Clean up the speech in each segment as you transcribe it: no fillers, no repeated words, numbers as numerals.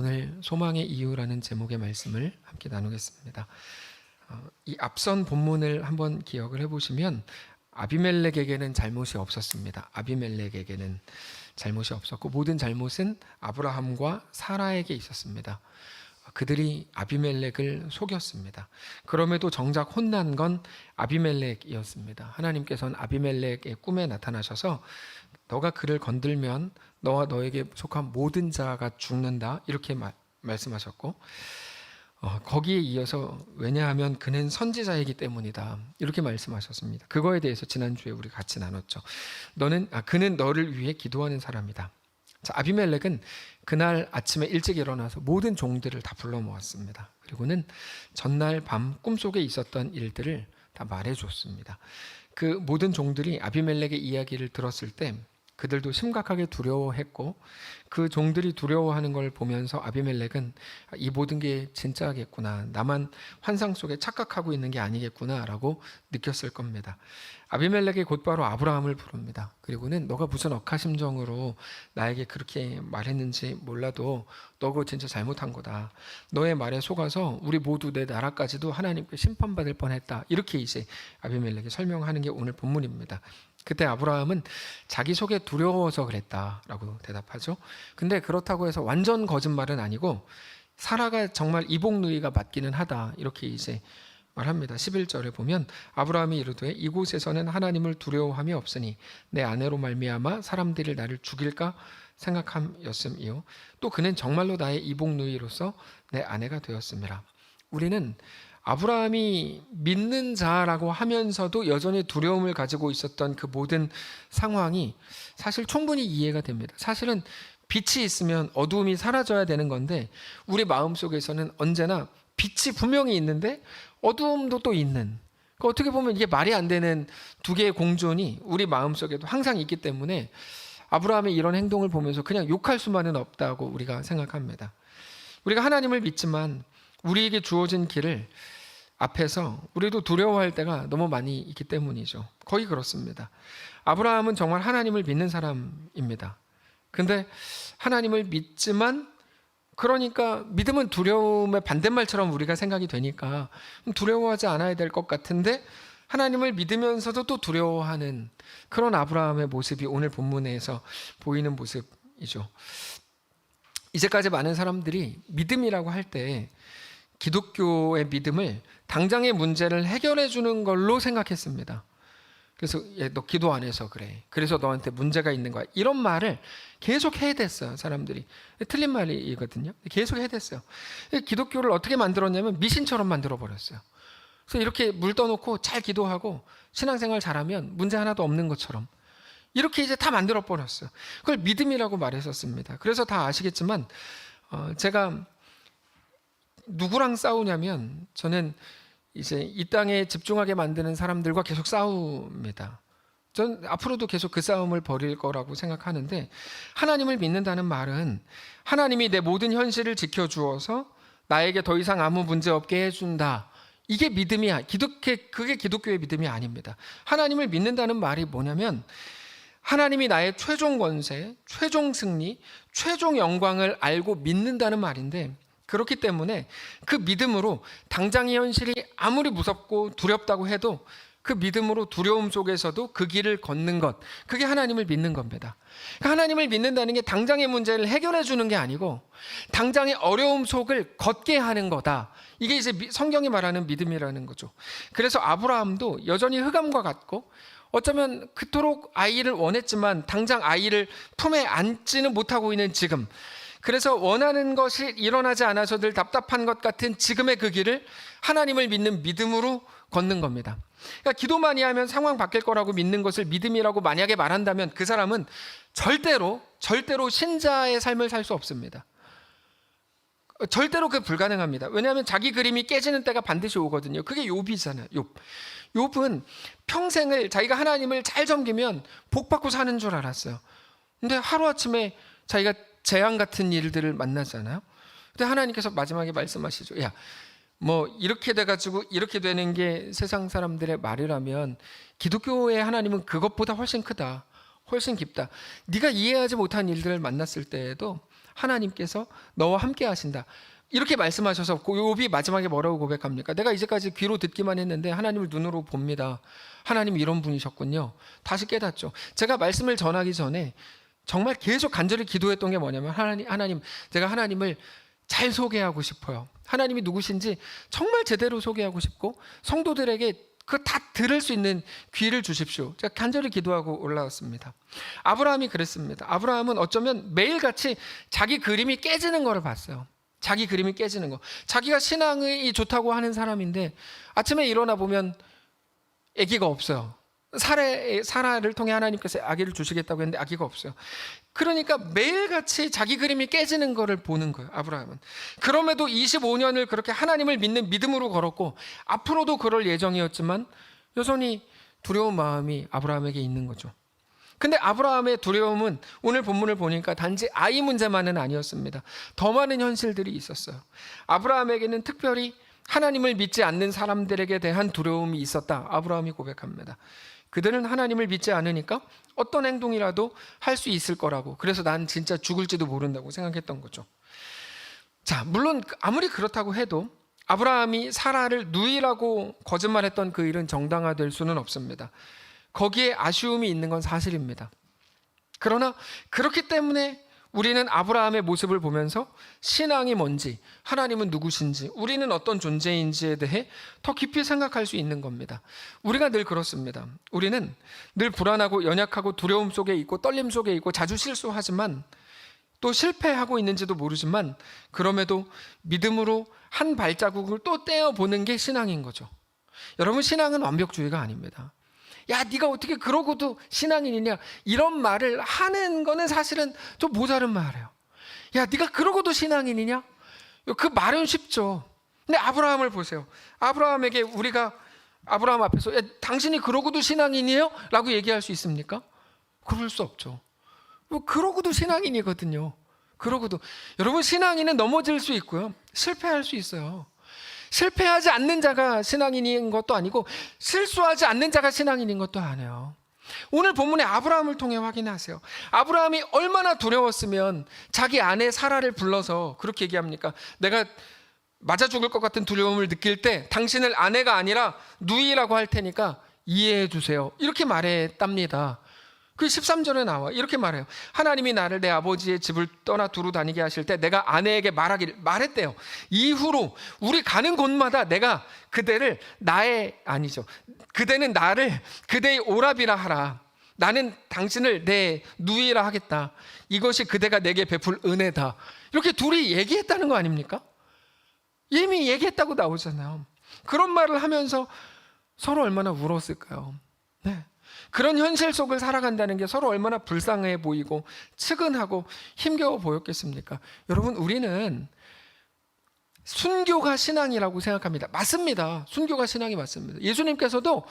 오늘 소망의 이유라는 제목의 말씀을 함께 나누겠습니다. 이 앞선 본문을 한번 기억을 해보시면 아비멜렉에게는 잘못이 없었습니다. 아비멜렉에게는 잘못이 없었고 모든 잘못은 아브라함과 사라에게 있었습니다. 그들이 아비멜렉을 속였습니다. 그럼에도 정작 혼난 건 아비멜렉이었습니다. 하나님께서는 아비멜렉의 꿈에 나타나셔서 너가 그를 건들면 너와 너에게 속한 모든 자가 죽는다 이렇게 말씀하셨고 거기에 이어서 왜냐하면 그는 선지자이기 때문이다 이렇게 말씀하셨습니다. 그거에 대해서 지난주에 우리 같이 나눴죠. 그는 너를 위해 기도하는 사람이다. 자, 아비멜렉은 그날 아침에 일찍 일어나서 모든 종들을 다 불러 모았습니다. 그리고는 전날 밤 꿈속에 있었던 일들을 다 말해줬습니다. 그 모든 종들이 아비멜렉의 이야기를 들었을 때 그들도 심각하게 두려워했고 그 종들이 두려워하는 걸 보면서 아비멜렉은 이 모든 게 진짜겠구나, 나만 환상 속에 착각하고 있는 게 아니겠구나 라고 느꼈을 겁니다. 아비멜렉이 곧바로 아브라함을 부릅니다. 그리고는 너가 무슨 억하심정으로 나에게 그렇게 말했는지 몰라도 너 그거 진짜 잘못한 거다. 너의 말에 속아서 우리 모두 내 나라까지도 하나님께 심판받을 뻔했다. 이렇게 이제 아비멜렉이 설명하는 게 오늘 본문입니다. 그때 아브라함은 자기 속에 두려워서 그랬다라고 대답하죠. 근데 그렇다고 해서 완전 거짓말은 아니고 사라가 정말 이복누이가 맞기는 하다 이렇게 이제 말합니다. 11절에 보면 아브라함이 이르되 이곳에서는 하나님을 두려워함이 없으니 내 아내로 말미암아 사람들이 나를 죽일까 생각함이었음이요 또 그는 정말로 나의 이복누이로서 내 아내가 되었음이라. 우리는 아브라함이 믿는 자라고 하면서도 여전히 두려움을 가지고 있었던 그 모든 상황이 사실 충분히 이해가 됩니다. 사실은 빛이 있으면 어두움이 사라져야 되는 건데 우리 마음속에서는 언제나 빛이 분명히 있는데 어두움도 또 있는, 그러니까 어떻게 보면 이게 말이 안 되는 두 개의 공존이 우리 마음속에도 항상 있기 때문에 아브라함의 이런 행동을 보면서 그냥 욕할 수만은 없다고 우리가 생각합니다. 우리가 하나님을 믿지만 우리에게 주어진 길을 앞에서 우리도 두려워할 때가 너무 많이 있기 때문이죠. 거의 그렇습니다. 아브라함은 정말 하나님을 믿는 사람입니다. 근데 하나님을 믿지만 그러니까 믿음은 두려움의 반대말처럼 우리가 생각이 되니까 두려워하지 않아야 될 것 같은데 하나님을 믿으면서도 또 두려워하는 그런 아브라함의 모습이 오늘 본문에서 보이는 모습이죠. 이제까지 많은 사람들이 믿음이라고 할 때 기독교의 믿음을 당장의 문제를 해결해 주는 걸로 생각했습니다. 그래서 너 기도 안 해서 그래, 그래서 너한테 문제가 있는 거야, 이런 말을 계속 해댔어요. 사람들이. 틀린 말이거든요. 계속 해댔어요. 기독교를 어떻게 만들었냐면 미신처럼 만들어버렸어요. 그래서 이렇게 물 떠놓고 잘 기도하고 신앙생활 잘하면 문제 하나도 없는 것처럼 이렇게 이제 다 만들어버렸어요. 그걸 믿음이라고 말했었습니다. 그래서 다 아시겠지만 제가 누구랑 싸우냐면 저는 이제 이 땅에 집중하게 만드는 사람들과 계속 싸웁니다. 전 앞으로도 계속 그 싸움을 벌일 거라고 생각하는데, 하나님을 믿는다는 말은 하나님이 내 모든 현실을 지켜주어서 나에게 더 이상 아무 문제 없게 해준다, 이게 믿음이야. 그게 기독교의 믿음이 아닙니다. 하나님을 믿는다는 말이 뭐냐면 하나님이 나의 최종 권세, 최종 승리, 최종 영광을 알고 믿는다는 말인데, 그렇기 때문에 그 믿음으로 당장의 현실이 아무리 무섭고 두렵다고 해도 그 믿음으로 두려움 속에서도 그 길을 걷는 것, 그게 하나님을 믿는 겁니다. 하나님을 믿는다는 게 당장의 문제를 해결해 주는 게 아니고 당장의 어려움 속을 걷게 하는 거다. 이게 이제 성경이 말하는 믿음이라는 거죠. 그래서 아브라함도 여전히 흑암과 같고 어쩌면 그토록 아이를 원했지만 당장 아이를 품에 안지는 못하고 있는 지금, 그래서 원하는 것이 일어나지 않아서 늘 답답한 것 같은 지금의 그 길을 하나님을 믿는 믿음으로 걷는 겁니다. 그러니까 기도 많이 하면 상황 바뀔 거라고 믿는 것을 믿음이라고 만약에 말한다면 그 사람은 절대로 신자의 삶을 살 수 없습니다. 절대로 그 불가능합니다. 왜냐하면 자기 그림이 깨지는 때가 반드시 오거든요. 그게 욥이잖아요. 욥은 평생을 자기가 하나님을 잘 섬기면 복 받고 사는 줄 알았어요. 근데 하루아침에 자기가 재앙 같은 일들을 만나잖아요. 근데 하나님께서 마지막에 말씀하시죠. 야, 뭐 이렇게 돼가지고 이렇게 되는 게 세상 사람들의 말이라면 기독교의 하나님은 그것보다 훨씬 크다, 훨씬 깊다. 네가 이해하지 못한 일들을 만났을 때에도 하나님께서 너와 함께 하신다. 이렇게 말씀하셔서 욥이 마지막에 뭐라고 고백합니까? 내가 이제까지 귀로 듣기만 했는데 하나님을 눈으로 봅니다. 하나님이 이런 분이셨군요. 다시 깨닫죠. 제가 말씀을 전하기 전에 정말 계속 간절히 기도했던 게 뭐냐면 하나님, 제가 하나님을 잘 소개하고 싶어요. 하나님이 누구신지 정말 제대로 소개하고 싶고 성도들에게 그 다 들을 수 있는 귀를 주십시오. 제가 간절히 기도하고 올라왔습니다. 아브라함이 그랬습니다. 아브라함은 어쩌면 매일같이 자기 그림이 깨지는 거를 봤어요. 자기 그림이 깨지는 거. 자기가 신앙이 좋다고 하는 사람인데 아침에 일어나 보면 아기가 없어요. 사라를 통해 하나님께서 아기를 주시겠다고 했는데 아기가 없어요. 그러니까 매일같이 자기 그림이 깨지는 것을 보는 거예요, 아브라함은. 그럼에도 25년을 그렇게 하나님을 믿는 믿음으로 걸었고 앞으로도 그럴 예정이었지만 여전히 두려운 마음이 아브라함에게 있는 거죠. 근데 아브라함의 두려움은 오늘 본문을 보니까 단지 아이 문제만은 아니었습니다. 더 많은 현실들이 있었어요. 아브라함에게는 특별히 하나님을 믿지 않는 사람들에게 대한 두려움이 있었다. 아브라함이 고백합니다. 그들은 하나님을 믿지 않으니까 어떤 행동이라도 할 수 있을 거라고, 그래서 난 진짜 죽을지도 모른다고 생각했던 거죠. 자, 물론 아무리 그렇다고 해도 아브라함이 사라를 누이라고 거짓말했던 그 일은 정당화될 수는 없습니다. 거기에 아쉬움이 있는 건 사실입니다. 그러나 그렇기 때문에 우리는 아브라함의 모습을 보면서 신앙이 뭔지, 하나님은 누구신지, 우리는 어떤 존재인지에 대해 더 깊이 생각할 수 있는 겁니다. 우리가 늘 그렇습니다. 우리는 늘 불안하고 연약하고 두려움 속에 있고 떨림 속에 있고 자주 실수하지만 또 실패하고 있는지도 모르지만 그럼에도 믿음으로 한 발자국을 또 떼어보는 게 신앙인 거죠. 여러분, 신앙은 완벽주의가 아닙니다. 야, 네가 어떻게 그러고도 신앙인이냐, 이런 말을 하는 거는 사실은 좀 모자른 말이에요. 야, 네가 그러고도 신앙인이냐? 그 말은 쉽죠. 근데 아브라함을 보세요. 아브라함에게 우리가 아브라함 앞에서 야, 당신이 그러고도 신앙인이에요? 라고 얘기할 수 있습니까? 그럴 수 없죠. 그러고도 신앙인이거든요. 그러고도. 여러분, 신앙인은 넘어질 수 있고요, 실패할 수 있어요. 실패하지 않는 자가 신앙인인 것도 아니고 실수하지 않는 자가 신앙인인 것도 아니에요. 오늘 본문의 아브라함을 통해 확인하세요. 아브라함이 얼마나 두려웠으면 자기 아내 사라를 불러서 그렇게 얘기합니까? 내가 맞아 죽을 것 같은 두려움을 느낄 때 당신을 아내가 아니라 누이라고 할 테니까 이해해 주세요. 이렇게 말했답니다. 그 13절에 나와 이렇게 말해요. 하나님이 나를 내 아버지의 집을 떠나 두루 다니게 하실 때 내가 아내에게 말했대요. 이후로 우리 가는 곳마다 내가 그대를 그대는 나를 그대의 오랍이라 하라. 나는 당신을 내 누이라 하겠다. 이것이 그대가 내게 베풀 은혜다. 이렇게 둘이 얘기했다는 거 아닙니까? 이미 얘기했다고 나오잖아요. 그런 말을 하면서 서로 얼마나 울었을까요? 네. 그런 현실 속을 살아간다는 게 서로 얼마나 불쌍해 보이고 측은하고 힘겨워 보였겠습니까? 여러분, 우리는 순교가 신앙이라고 생각합니다. 맞습니다. 순교가 신앙이 맞습니다. 예수님께서도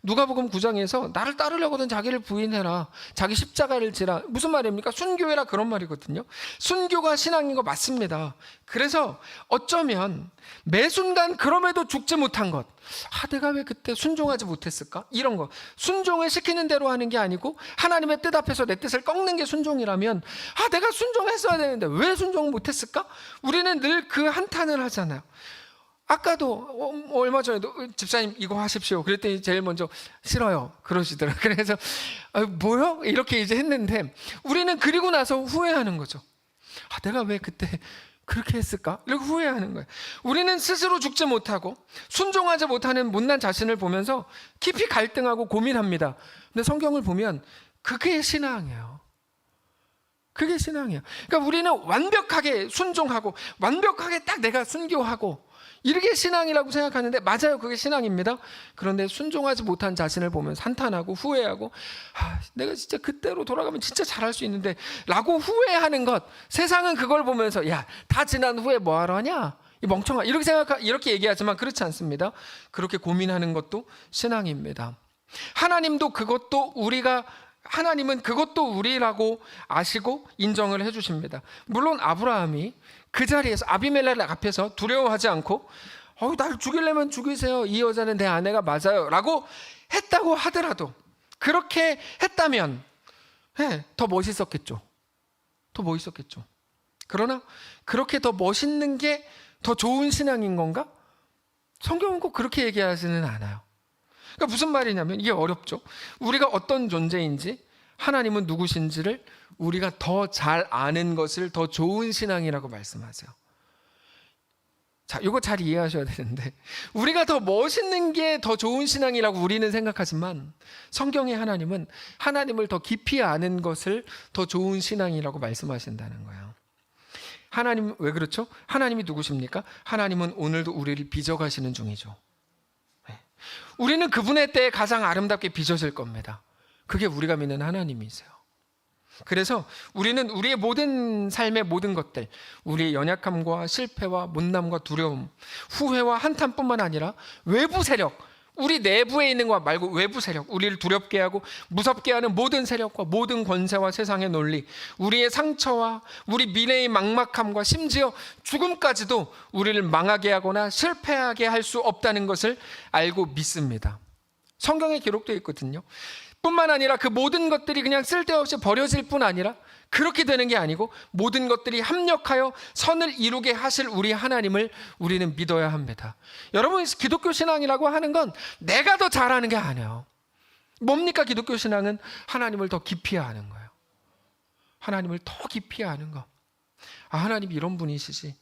누가복음 9장에서 나를 따르려거든 자기를 부인해라, 자기 십자가를 지라. 무슨 말입니까? 순교해라, 그런 말이거든요. 순교가 신앙인 거 맞습니다. 그래서 어쩌면 매 순간 그럼에도 죽지 못한 것, 내가 왜 그때 순종하지 못했을까? 이런 거, 순종을 시키는 대로 하는 게 아니고 하나님의 뜻 앞에서 내 뜻을 꺾는 게 순종이라면 내가 순종했어야 되는데 왜 순종 못했을까? 우리는 늘 그 한탄을 하잖아요. 아까도 얼마 전에도 집사님 이거 하십시오 그랬더니 제일 먼저 싫어요 그러시더라고요. 그래서 뭐요? 이렇게 이제 했는데 우리는 그리고 나서 후회하는 거죠. 내가 왜 그때 그렇게 했을까? 이렇게 후회하는 거예요. 우리는 스스로 죽지 못하고 순종하지 못하는 못난 자신을 보면서 깊이 갈등하고 고민합니다. 근데 성경을 보면 그게 신앙이에요. 그게 신앙이에요. 그러니까 우리는 완벽하게 순종하고 완벽하게 딱 내가 순교하고 이게 신앙이라고 생각하는데 맞아요, 그게 신앙입니다. 그런데 순종하지 못한 자신을 보면서 한탄하고 후회하고 내가 진짜 그때로 돌아가면 진짜 잘할 수 있는데 라고 후회하는 것, 세상은 그걸 보면서 야, 다 지난 후에 뭐하러 하냐, 이 멍청아, 이렇게 얘기하지만 그렇지 않습니다. 그렇게 고민하는 것도 신앙입니다. 하나님은 그것도 우리라고 아시고 인정을 해주십니다. 물론 아브라함이 그 자리에서 아비멜렉 앞에서 두려워하지 않고 날 죽이려면 죽이세요, 이 여자는 내 아내가 맞아요 라고 했다고 하더라도, 그렇게 했다면 더 멋있었겠죠. 더 멋있었겠죠. 그러나 그렇게 더 멋있는 게 더 좋은 신앙인 건가? 성경은 꼭 그렇게 얘기하지는 않아요. 그러니까 무슨 말이냐면 이게 어렵죠. 우리가 어떤 존재인지, 하나님은 누구신지를 우리가 더 잘 아는 것을 더 좋은 신앙이라고 말씀하세요. 자, 이거 잘 이해하셔야 되는데, 우리가 더 멋있는 게 더 좋은 신앙이라고 우리는 생각하지만 성경의 하나님은 하나님을 더 깊이 아는 것을 더 좋은 신앙이라고 말씀하신다는 거예요. 하나님, 왜 그렇죠? 하나님이 누구십니까? 하나님은 오늘도 우리를 빚어가시는 중이죠. 우리는 그분의 때에 가장 아름답게 빚어질 겁니다. 그게 우리가 믿는 하나님이세요. 그래서 우리는 우리의 모든 삶의 모든 것들, 우리의 연약함과 실패와 못남과 두려움, 후회와 한탄뿐만 아니라 외부 세력, 우리 내부에 있는 것 말고 외부 세력, 우리를 두렵게 하고 무섭게 하는 모든 세력과 모든 권세와 세상의 논리, 우리의 상처와 우리 미래의 막막함과 심지어 죽음까지도 우리를 망하게 하거나 실패하게 할 수 없다는 것을 알고 믿습니다. 성경에 기록되어 있거든요. 뿐만 아니라 그 모든 것들이 그냥 쓸데없이 버려질 뿐 아니라 그렇게 되는 게 아니고 모든 것들이 합력하여 선을 이루게 하실 우리 하나님을 우리는 믿어야 합니다. 여러분, 기독교 신앙이라고 하는 건 내가 더 잘하는 게 아니에요. 뭡니까? 기독교 신앙은 하나님을 더 깊이 아는 거예요. 하나님을 더 깊이 아는 거. 아, 하나님이 이런 분이시지.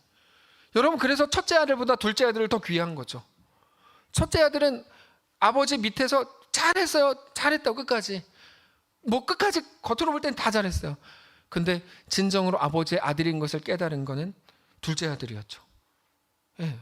여러분, 그래서 첫째 아들보다 둘째 아들을 더 귀한 거죠. 첫째 아들은 아버지 밑에서 잘했어요. 잘했다고 끝까지. 끝까지 겉으로 볼 땐 다 잘했어요. 근데 진정으로 아버지의 아들인 것을 깨달은 거는 둘째 아들이었죠. 예.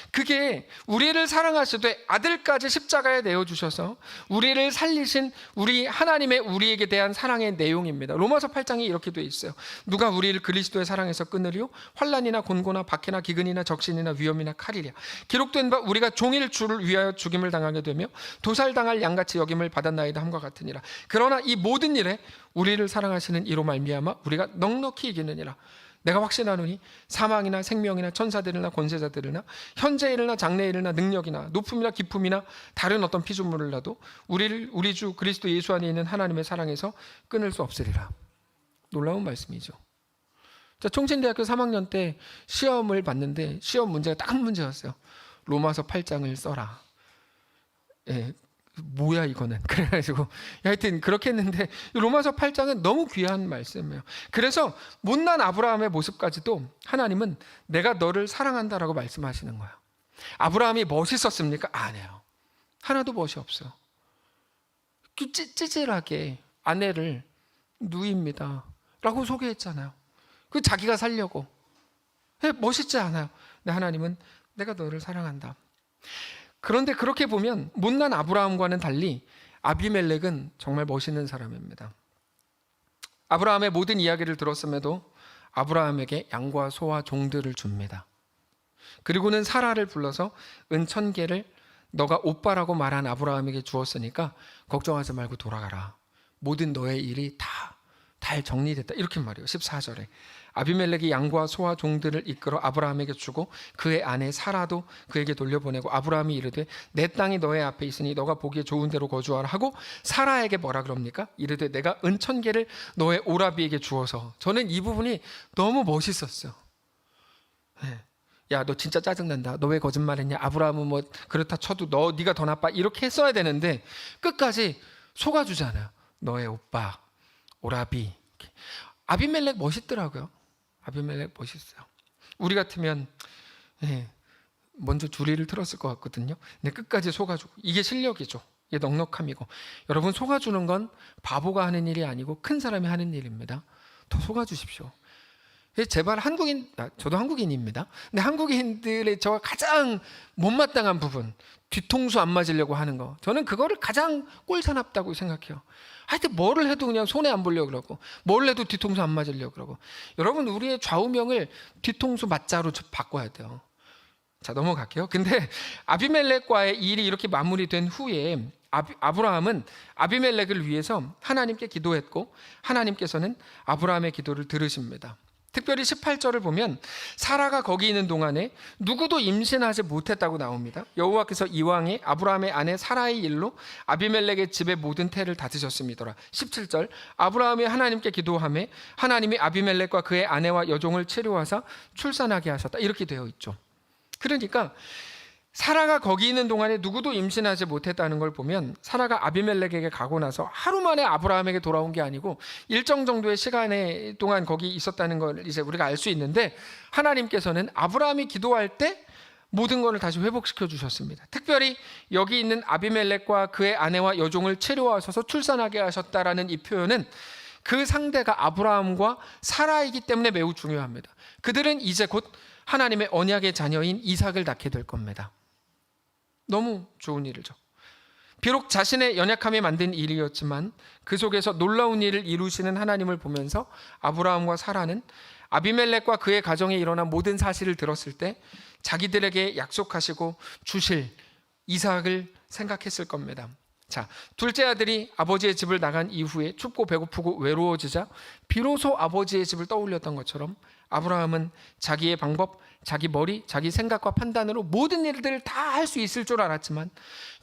그게 우리를 사랑하시되 아들까지 십자가에 내어주셔서 우리를 살리신 우리 하나님의 우리에게 대한 사랑의 내용입니다. 로마서 8장에 이렇게 되어 있어요. 누가 우리를 그리스도의 사랑에서 끊으리요? 환난이나 곤고나 박해나 기근이나 적신이나 위험이나 칼이랴. 기록된 바 우리가 종일 주를 위하여 죽임을 당하게 되며 도살당할 양같이 여김을 받았나이다 함과 같으니라. 그러나 이 모든 일에 우리를 사랑하시는 이로 말미암아 우리가 넉넉히 이기느니라. 내가 확신하노니 사망이나 생명이나 천사들이나 권세자들이나 현재일이나 장래일이나 능력이나 높음이나 깊음이나 다른 어떤 피조물이라도 우리 주 그리스도 예수 안에 있는 하나님의 사랑에서 끊을 수 없으리라. 놀라운 말씀이죠. 자, 총신대학교 3학년 때 시험을 봤는데 시험 문제가 딱 한 문제였어요. 로마서 8장을 써라. 예, 뭐야 이거는. 그래가지고 하여튼 그렇게 했는데 로마서 8장은 너무 귀한 말씀이에요. 그래서 못난 아브라함의 모습까지도 하나님은 내가 너를 사랑한다라고 말씀하시는 거예요. 아브라함이 멋있었습니까? 아니에요. 하나도 멋이 없어요. 찌질하게 아내를 누이입니다 라고 소개했잖아요. 그 자기가 살려고. 멋있지 않아요. 근데 하나님은 내가 너를 사랑한다. 그런데 그렇게 보면 못난 아브라함과는 달리 아비멜렉은 정말 멋있는 사람입니다. 아브라함의 모든 이야기를 들었음에도 아브라함에게 양과 소와 종들을 줍니다. 그리고는 사라를 불러서 은 1000개를 너가 오빠라고 말한 아브라함에게 주었으니까 걱정하지 말고 돌아가라. 모든 너의 일이 다 정리됐다. 이렇게 말해요. 14절에. 아비멜렉이 양과 소와 종들을 이끌어 아브라함에게 주고 그의 아내 사라도 그에게 돌려보내고 아브라함이 이르되 내 땅이 너의 앞에 있으니 너가 보기에 좋은 데로 거주하라 하고 사라에게 뭐라 그럽니까? 이르되 내가 은 1000개를 너의 오라비에게 주어서. 저는 이 부분이 너무 멋있었어요. 야, 너 진짜 짜증난다. 너 왜 거짓말했냐? 아브라함은 뭐 그렇다 쳐도 네가 더 나빠. 이렇게 했어야 되는데 끝까지 속아주잖아요. 너의 오빠 오라비. 아비멜렉 멋있더라고요. 아비멜렉 멋있어요. 우리 같으면 먼저 주리를 틀었을 것 같거든요. 근데 끝까지 속아주고. 이게 실력이죠. 이게 넉넉함이고. 여러분, 속아주는 건 바보가 하는 일이 아니고 큰 사람이 하는 일입니다. 더 속아주십시오. 제발 저도 한국인입니다. 근데 한국인들의 저 가장 못마땅한 부분, 뒤통수 안 맞으려고 하는 거, 저는 그거를 가장 꼴사납다고 생각해요. 하여튼 뭐를 해도 그냥 손해 안 보려고 그러고, 뭘 해도 뒤통수 안 맞으려고 그러고. 여러분, 우리의 좌우명을 뒤통수 맞자로 바꿔야 돼요. 자, 넘어갈게요. 근데 아비멜렉과의 일이 이렇게 마무리된 후에 아브라함은 아비멜렉을 위해서 하나님께 기도했고 하나님께서는 아브라함의 기도를 들으십니다. 특별히 18절을 보면 사라가 거기 있는 동안에 누구도 임신하지 못했다고 나옵니다. 여호와께서 이왕에 아브라함의 아내 사라의 일로 아비멜렉의 집의 모든 태를 다 드셨음이더라. 17절 아브라함이 하나님께 기도하매 하나님이 아비멜렉과 그의 아내와 여종을 치료하사 출산하게 하셨다. 이렇게 되어 있죠. 그러니까 사라가 거기 있는 동안에 누구도 임신하지 못했다는 걸 보면 사라가 아비멜렉에게 가고 나서 하루 만에 아브라함에게 돌아온 게 아니고 일정 정도의 시간에 동안 거기 있었다는 걸 이제 우리가 알 수 있는데, 하나님께서는 아브라함이 기도할 때 모든 것을 다시 회복시켜 주셨습니다. 특별히 여기 있는 아비멜렉과 그의 아내와 여종을 치료하셔서 출산하게 하셨다라는 이 표현은 그 상대가 아브라함과 사라이기 때문에 매우 중요합니다. 그들은 이제 곧 하나님의 언약의 자녀인 이삭을 낳게 될 겁니다. 너무 좋은 일이죠. 비록 자신의 연약함이 만든 일이었지만 그 속에서 놀라운 일을 이루시는 하나님을 보면서 아브라함과 사라는 아비멜렉과 그의 가정에 일어난 모든 사실을 들었을 때 자기들에게 약속하시고 주실 이삭을 생각했을 겁니다. 자, 둘째 아들이 아버지의 집을 나간 이후에 춥고 배고프고 외로워지자 비로소 아버지의 집을 떠올렸던 것처럼 아브라함은 자기의 방법, 자기 머리, 자기 생각과 판단으로 모든 일들을 다 할 수 있을 줄 알았지만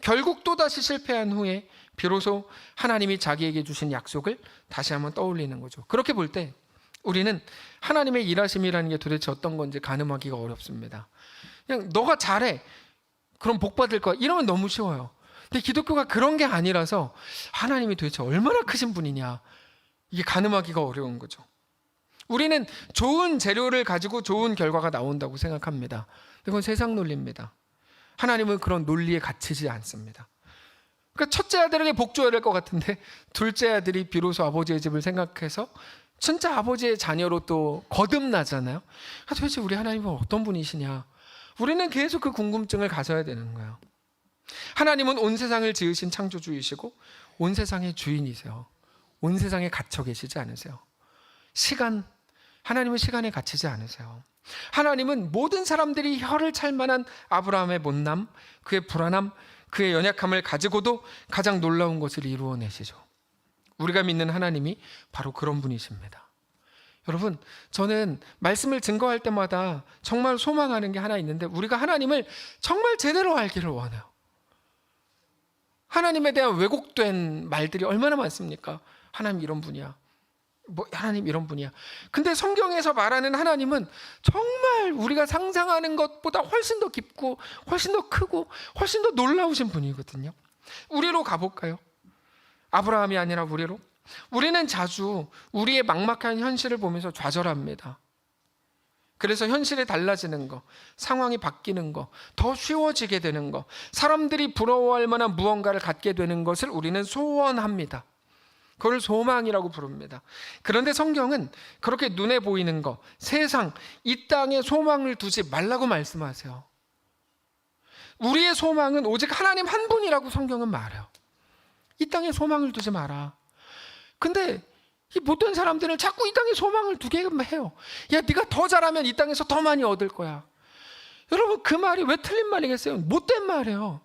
결국 또다시 실패한 후에 비로소 하나님이 자기에게 주신 약속을 다시 한번 떠올리는 거죠. 그렇게 볼 때 우리는 하나님의 일하심이라는 게 도대체 어떤 건지 가늠하기가 어렵습니다. 그냥 너가 잘해, 그럼 복 받을 거야, 이러면 너무 쉬워요. 근데 기독교가 그런 게 아니라서 하나님이 도대체 얼마나 크신 분이냐, 이게 가늠하기가 어려운 거죠. 우리는 좋은 재료를 가지고 좋은 결과가 나온다고 생각합니다. 이건 세상 논리입니다. 하나님은 그런 논리에 갇히지 않습니다. 그러니까 첫째 아들에게 복 줘야 될 것 같은데 둘째 아들이 비로소 아버지의 집을 생각해서 진짜 아버지의 자녀로 또 거듭나잖아요. 도대체 우리 하나님은 어떤 분이시냐, 우리는 계속 그 궁금증을 가져야 되는 거예요. 하나님은 온 세상을 지으신 창조주이시고 온 세상의 주인이세요. 온 세상에 갇혀 계시지 않으세요. 하나님은 시간에 갇히지 않으세요. 하나님은 모든 사람들이 혀를 찰 만한 아브라함의 못남, 그의 불안함, 그의 연약함을 가지고도 가장 놀라운 것을 이루어내시죠. 우리가 믿는 하나님이 바로 그런 분이십니다. 여러분, 저는 말씀을 증거할 때마다 정말 소망하는 게 하나 있는데, 우리가 하나님을 정말 제대로 알기를 원해요. 하나님에 대한 왜곡된 말들이 얼마나 많습니까? 하나님 이런 분이야, 하나님 이런 분이야. 근데 성경에서 말하는 하나님은 정말 우리가 상상하는 것보다 훨씬 더 깊고 훨씬 더 크고 훨씬 더 놀라우신 분이거든요. 우리로 가볼까요? 아브라함이 아니라 우리로. 우리는 자주 우리의 막막한 현실을 보면서 좌절합니다. 그래서 현실이 달라지는 거, 상황이 바뀌는 거, 더 쉬워지게 되는 거, 사람들이 부러워할 만한 무언가를 갖게 되는 것을 우리는 소원합니다. 그걸 소망이라고 부릅니다. 그런데 성경은 그렇게 눈에 보이는 거, 세상, 이 땅에 소망을 두지 말라고 말씀하세요. 우리의 소망은 오직 하나님 한 분이라고 성경은 말해요. 이 땅에 소망을 두지 마라. 근데 이 못된 사람들은 자꾸 이 땅에 소망을 두게 해요. 야, 네가 더 잘하면 이 땅에서 더 많이 얻을 거야. 여러분, 그 말이 왜 틀린 말이겠어요? 못된 말이에요.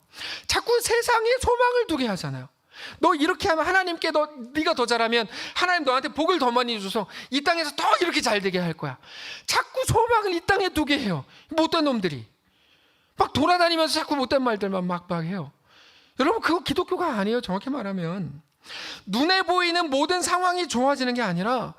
자꾸 세상에 소망을 두게 하잖아요. 너 이렇게 하면 하나님께 네가 더 잘하면 하나님 너한테 복을 더 많이 줘서 이 땅에서 더 이렇게 잘 되게 할 거야. 자꾸 소망을 이 땅에 두게 해요. 못된 놈들이 막 돌아다니면서 자꾸 못된 말들만 막 해요. 여러분, 그거 기독교가 아니에요. 정확히 말하면 눈에 보이는 모든 상황이 좋아지는 게 아니라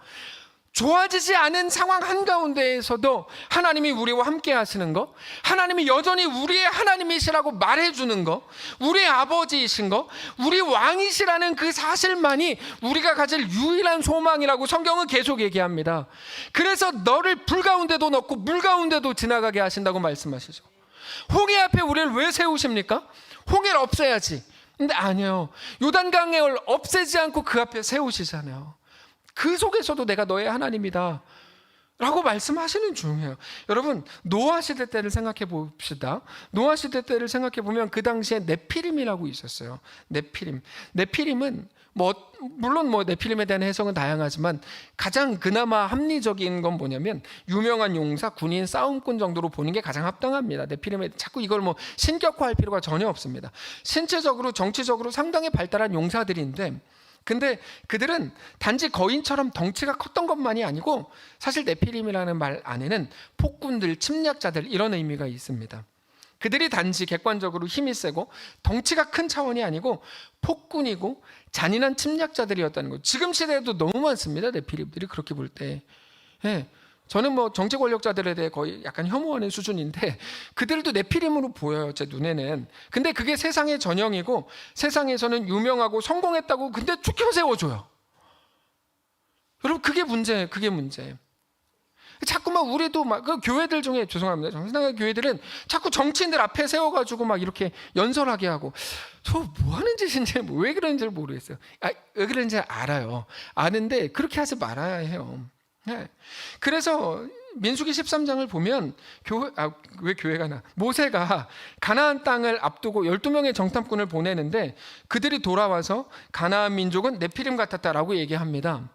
좋아지지 않은 상황 한가운데에서도 하나님이 우리와 함께 하시는 거, 하나님이 여전히 우리의 하나님이시라고 말해주는 거, 우리의 아버지이신 거, 우리 왕이시라는 그 사실만이 우리가 가질 유일한 소망이라고 성경은 계속 얘기합니다. 그래서 너를 불 가운데도 넣고 물 가운데도 지나가게 하신다고 말씀하시죠. 홍해 앞에 우리를 왜 세우십니까? 홍해를 없애야지. 근데 아니에요. 요단강을 없애지 않고 그 앞에 세우시잖아요. 그 속에서도 내가 너의 하나님이다 라고 말씀하시는 중이에요. 여러분, 노아 시대 때를 생각해 봅시다. 노아 시대 때를 생각해 보면 그 당시에 네피림이라고 있었어요. 네피림은 물론 네피림에 대한 해석은 다양하지만 가장 그나마 합리적인 건 뭐냐면 유명한 용사, 군인, 싸움꾼 정도로 보는 게 가장 합당합니다. 네피림에 자꾸 이걸 신격화할 필요가 전혀 없습니다. 신체적으로, 정치적으로 상당히 발달한 용사들인데 근데 그들은 단지 거인처럼 덩치가 컸던 것만이 아니고 사실 네피림이라는 말 안에는 폭군들, 침략자들 이런 의미가 있습니다. 그들이 단지 객관적으로 힘이 세고 덩치가 큰 차원이 아니고 폭군이고 잔인한 침략자들이었다는 거예요. 지금 시대에도 너무 많습니다. 네피림들이 그렇게 볼 때. 예, 저는 뭐 정치 권력자들에 대해 거의 약간 혐오하는 수준인데 그들도 네피림으로 보여요, 제 눈에는. 근데 그게 세상의 전형이고 세상에서는 유명하고 성공했다고 근데 죽여 세워줘요. 여러분 그게 문제예요. 그게 문제예요. 자꾸만 우리도 막 그 교회들 중에 죄송합니다. 정신나간 교회들은 자꾸 정치인들 앞에 세워가지고 막 이렇게 연설하게 하고 저 뭐 하는 짓인지 왜 그런지 모르겠어요. 왜 그런지 알아요. 아는데 그렇게 하지 말아야 해요. 네. 그래서 민수기 13장을 보면 왜 교회가 모세가 가나안 땅을 앞두고 12명의 정탐꾼을 보내는데 그들이 돌아와서 가나안 민족은 네피림 같았다라고 얘기합니다.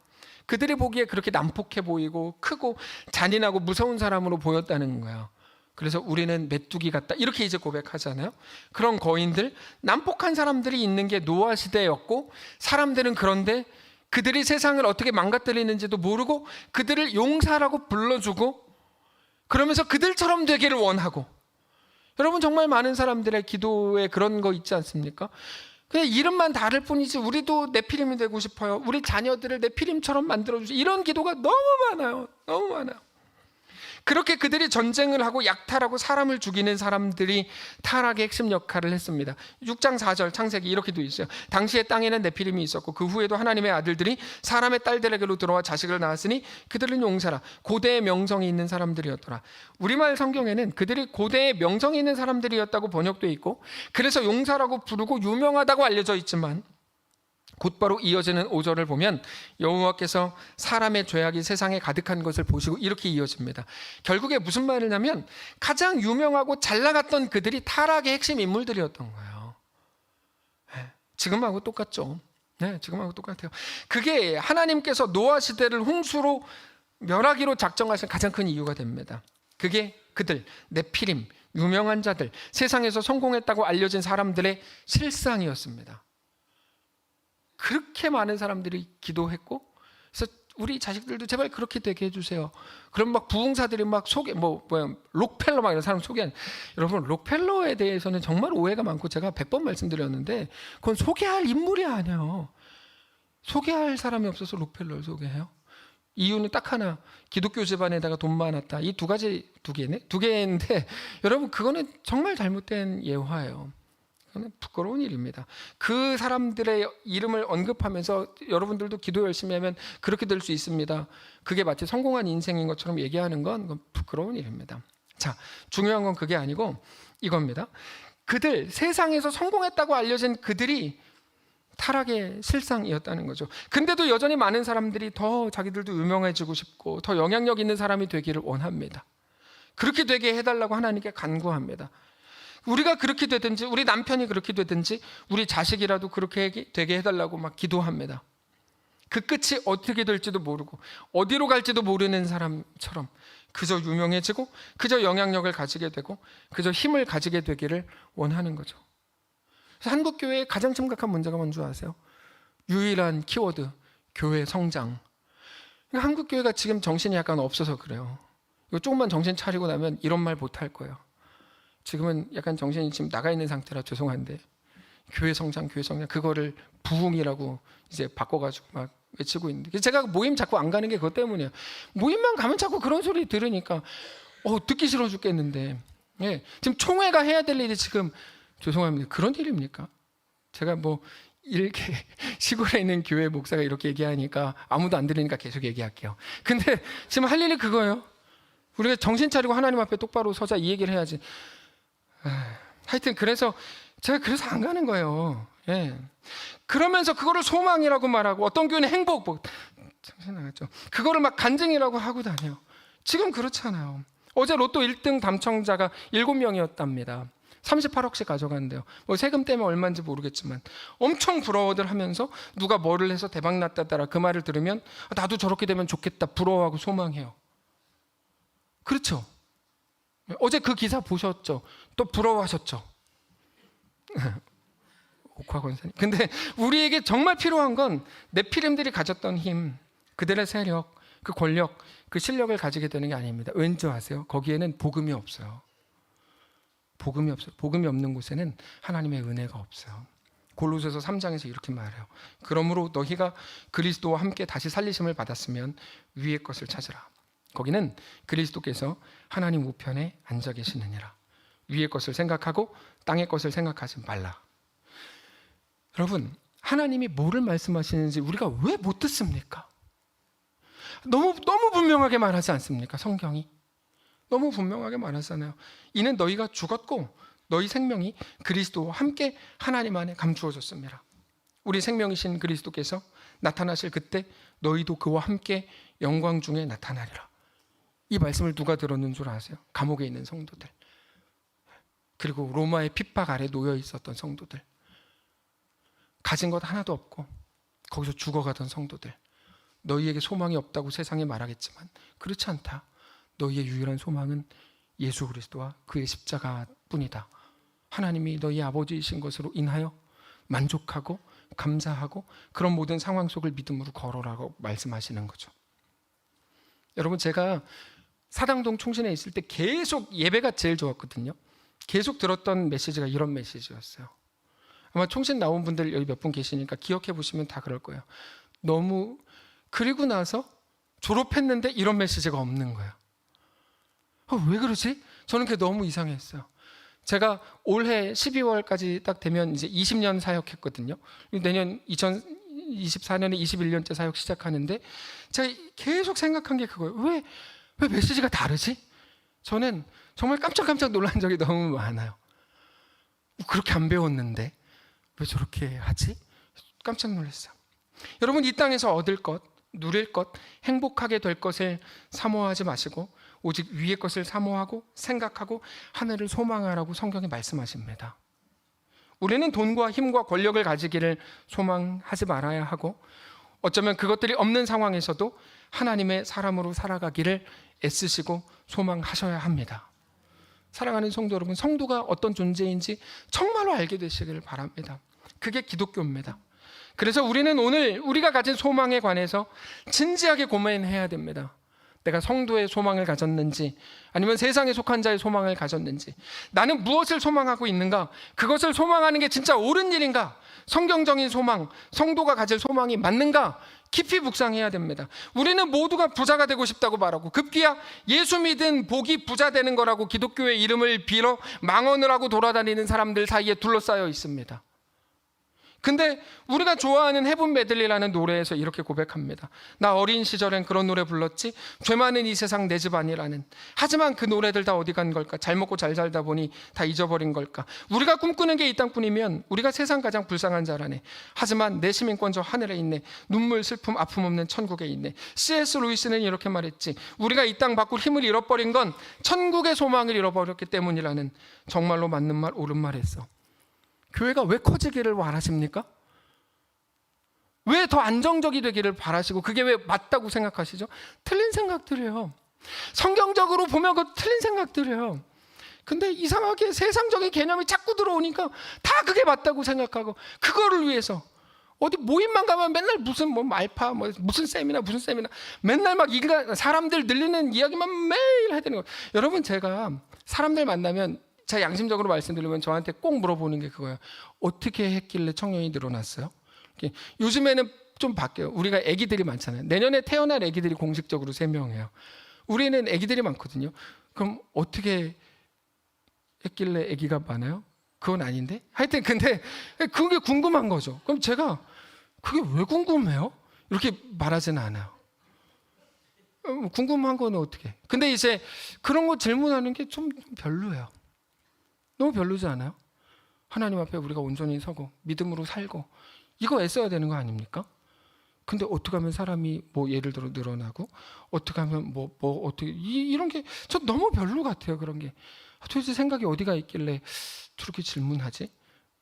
그들이 보기에 그렇게 난폭해 보이고 크고 잔인하고 무서운 사람으로 보였다는 거예요. 그래서 우리는 메뚜기 같다 이렇게 이제 고백하잖아요. 그런 거인들, 난폭한 사람들이 있는 게 노아 시대였고 사람들은 그런데 그들이 세상을 어떻게 망가뜨리는지도 모르고 그들을 용사라고 불러주고 그러면서 그들처럼 되기를 원하고. 여러분 정말 많은 사람들의 기도에 그런 거 있지 않습니까? 그냥 이름만 다를 뿐이지 우리도 네피림이 되고 싶어요. 우리 자녀들을 네피림처럼 만들어주세요. 이런 기도가 너무 많아요. 너무 많아요. 그렇게 그들이 전쟁을 하고 약탈하고 사람을 죽이는 사람들이 타락의 핵심 역할을 했습니다. 6장 4절 창세기 이렇게 돼 있어요. 당시에 땅에는 네피림이 있었고 그 후에도 하나님의 아들들이 사람의 딸들에게로 들어와 자식을 낳았으니 그들은 용사라 고대의 명성이 있는 사람들이었더라. 우리말 성경에는 그들이 고대의 명성이 있는 사람들이었다고 번역돼 있고 그래서 용사라고 부르고 유명하다고 알려져 있지만 곧바로 이어지는 5절을 보면 여호와께서 사람의 죄악이 세상에 가득한 것을 보시고 이렇게 이어집니다. 결국에 무슨 말이냐면 가장 유명하고 잘 나갔던 그들이 타락의 핵심 인물들이었던 거예요. 지금하고 똑같죠. 네, 지금하고 똑같아요. 그게 하나님께서 노아 시대를 홍수로 멸하기로 작정하신 가장 큰 이유가 됩니다. 그게 그들, 네피림, 유명한 자들, 세상에서 성공했다고 알려진 사람들의 실상이었습니다. 그렇게 많은 사람들이 기도했고, 그래서 우리 자식들도 제발 그렇게 되게 해주세요. 그럼 막 부흥사들이 막 록펠러 막 이런 사람 소개한. 여러분 록펠러에 대해서는 정말 오해가 많고 제가 100번 말씀드렸는데 그건 소개할 인물이 아니에요. 소개할 사람이 없어서 록펠러를 소개해요. 이유는 딱 하나, 기독교 집안에다가 돈 많았다. 이 두 개인데 여러분 그거는 정말 잘못된 예화예요. 부끄러운 일입니다. 그 사람들의 이름을 언급하면서 여러분들도 기도 열심히 하면 그렇게 될 수 있습니다. 그게 마치 성공한 인생인 것처럼 얘기하는 건 부끄러운 일입니다. 자, 중요한 건 그게 아니고 이겁니다. 그들, 세상에서 성공했다고 알려진 그들이 타락의 실상이었다는 거죠. 근데도 여전히 많은 사람들이 더 자기들도 유명해지고 싶고 더 영향력 있는 사람이 되기를 원합니다. 그렇게 되게 해달라고 하나님께 간구합니다. 우리가 그렇게 되든지 우리 남편이 그렇게 되든지 우리 자식이라도 그렇게 되게 해달라고 막 기도합니다. 그 끝이 어떻게 될지도 모르고 어디로 갈지도 모르는 사람처럼 그저 유명해지고 그저 영향력을 가지게 되고 그저 힘을 가지게 되기를 원하는 거죠. 그래서 한국교회의 가장 심각한 문제가 뭔지 아세요? 유일한 키워드, 교회 성장. 한국교회가 지금 정신이 약간 없어서 그래요. 이거 조금만 정신 차리고 나면 이런 말 못할 거예요. 지금은 약간 정신이 지금 나가 있는 상태라 죄송한데 교회 성장 그거를 부흥이라고 이제 바꿔가지고 막 외치고 있는데 제가 모임 자꾸 안 가는 게 그것 때문이에요. 모임만 가면 자꾸 그런 소리 들으니까 듣기 싫어 죽겠는데 지금 총회가 해야 될 일이 지금 죄송합니다. 그런 일입니까? 제가 뭐 이렇게 시골에 있는 교회 목사가 이렇게 얘기하니까 아무도 안 들으니까 계속 얘기할게요. 근데 지금 할 일이 그거예요. 우리가 정신 차리고 하나님 앞에 똑바로 서자 이 얘기를 해야지. 하여튼 그래서 제가 그래서 안 가는 거예요. 그러면서 그거를 소망이라고 말하고 어떤 교회는 행복 정신 나갔죠. 그거를 막 간증이라고 하고 다녀요. 지금 그렇잖아요. 어제 로또 1등 당첨자가 7명이었답니다. 38억씩 가져간대요. 뭐 세금 때문에 얼마인지 모르겠지만 엄청 부러워들 하면서 누가 뭐를 해서 대박 났다더라 그 말을 들으면 나도 저렇게 되면 좋겠다 부러워하고 소망해요. 그렇죠? 어제 그 기사 보셨죠? 또 부러워하셨죠? 옥화 권사님. 근데 우리에게 정말 필요한 건 네피림들이 가졌던 힘, 그들의 세력, 그 권력, 그 실력을 가지게 되는 게 아닙니다. 왠지 아세요? 거기에는 복음이 없어요. 복음이 없어요. 복음이 없는 곳에는 하나님의 은혜가 없어요. 골로새서 3장에서 이렇게 말해요. 그러므로 너희가 그리스도와 함께 다시 살리심을 받았으면 위의 것을 찾으라. 거기는 그리스도께서 하나님 우편에 앉아 계시느니라. 위의 것을 생각하고 땅의 것을 생각하지 말라. 여러분, 하나님이 뭐를 말씀하시는지 우리가 왜 못 듣습니까? 너무 분명하게 말하지 않습니까? 성경이 너무 분명하게 말하잖아요. 이는 너희가 죽었고 너희 생명이 그리스도와 함께 하나님 안에 감추어졌습니다. 우리 생명이신 그리스도께서 나타나실 그때 너희도 그와 함께 영광 중에 나타나리라. 이 말씀을 누가 들었는 줄 아세요? 감옥에 있는 성도들, 그리고 로마의 핍박 아래 놓여 있었던 성도들, 가진 것 하나도 없고 거기서 죽어가던 성도들. 너희에게 소망이 없다고 세상에 말하겠지만 그렇지 않다. 너희의 유일한 소망은 예수 그리스도와 그의 십자가뿐이다. 하나님이 너희 아버지이신 것으로 인하여 만족하고 감사하고 그런 모든 상황 속을 믿음으로 걸어라고 말씀하시는 거죠. 여러분, 제가 사당동 총신에 있을 때 계속 예배가 제일 좋았거든요. 계속 들었던 메시지가 이런 메시지였어요. 아마 총신 나온 분들 여기 몇 분 계시니까 기억해 보시면 다 그럴 거예요. 너무 그리고 나서 졸업했는데 이런 메시지가 없는 거예요. 왜 그러지? 저는 그게 너무 이상했어요. 제가 올해 12월까지 딱 되면 이제 20년 사역했거든요. 내년 2024년에 21년째 사역 시작하는데 제가 계속 생각한 게 그거예요. 왜 메시지가 다르지? 저는 정말 깜짝 놀란 적이 너무 많아요. 그렇게 안 배웠는데 왜 저렇게 하지? 깜짝 놀랐어요. 여러분, 이 땅에서 얻을 것, 누릴 것, 행복하게 될 것을 사모하지 마시고 오직 위의 것을 사모하고 생각하고 하늘을 소망하라고 성경에 말씀하십니다. 우리는 돈과 힘과 권력을 가지기를 소망하지 말아야 하고 어쩌면 그것들이 없는 상황에서도 하나님의 사람으로 살아가기를 애쓰시고 소망하셔야 합니다. 사랑하는 성도 여러분, 성도가 어떤 존재인지 정말로 알게 되시기를 바랍니다. 그게 기독교입니다. 그래서 우리는 오늘 우리가 가진 소망에 관해서 진지하게 고민해야 됩니다. 내가 성도의 소망을 가졌는지 아니면 세상에 속한 자의 소망을 가졌는지, 나는 무엇을 소망하고 있는가? 그것을 소망하는 게 진짜 옳은 일인가? 성경적인 소망, 성도가 가질 소망이 맞는가? 깊이 묵상해야 됩니다. 우리는 모두가 부자가 되고 싶다고 말하고 급기야 예수 믿은 복이 부자 되는 거라고 기독교의 이름을 빌어 망언을 하고 돌아다니는 사람들 사이에 둘러싸여 있습니다. 근데 우리가 좋아하는 헤븐 메들리라는 노래에서 이렇게 고백합니다. 나 어린 시절엔 그런 노래 불렀지, 죄 많은 이 세상 내 집 아니라는. 하지만 그 노래들 다 어디 간 걸까? 잘 먹고 잘 살다 보니 다 잊어버린 걸까? 우리가 꿈꾸는 게 이 땅뿐이면 우리가 세상 가장 불쌍한 자라네. 하지만 내 시민권 저 하늘에 있네. 눈물 슬픔 아픔 없는 천국에 있네. C.S. 루이스는 이렇게 말했지, 우리가 이 땅 바꿀 힘을 잃어버린 건 천국의 소망을 잃어버렸기 때문이라는 정말로 맞는 말, 옳은 말 했어. 교회가 왜 커지기를 바라십니까? 왜 더 안정적이 되기를 바라시고 그게 왜 맞다고 생각하시죠? 틀린 생각들이에요. 성경적으로 보면 그 틀린 생각들이에요. 근데 이상하게 세상적인 개념이 자꾸 들어오니까 다 그게 맞다고 생각하고 그거를 위해서 어디 모임만 가면 맨날 무슨 뭐 말파 무슨 세미나 맨날 막 사람들 늘리는 이야기만 매일 해야 되는 거예요. 여러분, 제가 사람들 만나면 제가 양심적으로 말씀드리면 저한테 꼭 물어보는 게 그거예요. 어떻게 했길래 청년이 늘어났어요? 요즘에는 좀 바뀌어요. 우리가 아기들이 많잖아요. 내년에 태어날 아기들이 공식적으로 3명이에요. 우리는 아기들이 많거든요. 그럼 어떻게 했길래 아기가 많아요? 그건 아닌데? 하여튼 근데 그게 궁금한 거죠. 그럼 제가 그게 왜 궁금해요? 이렇게 말하지는 않아요. 궁금한 거는 어떻게? 근데 이제 그런 거 질문하는 게 좀 별로예요. 너무 별로지 않아요? 하나님 앞에 우리가 온전히 서고 믿음으로 살고 이거 애써야 되는 거 아닙니까? 근데 어떻게 하면 사람이 뭐 예를 들어 늘어나고 어떻게 하면 어떻게 이런 게 저 너무 별로 같아요. 그런 게 도대체 생각이 어디가 있길래 저렇게 질문하지?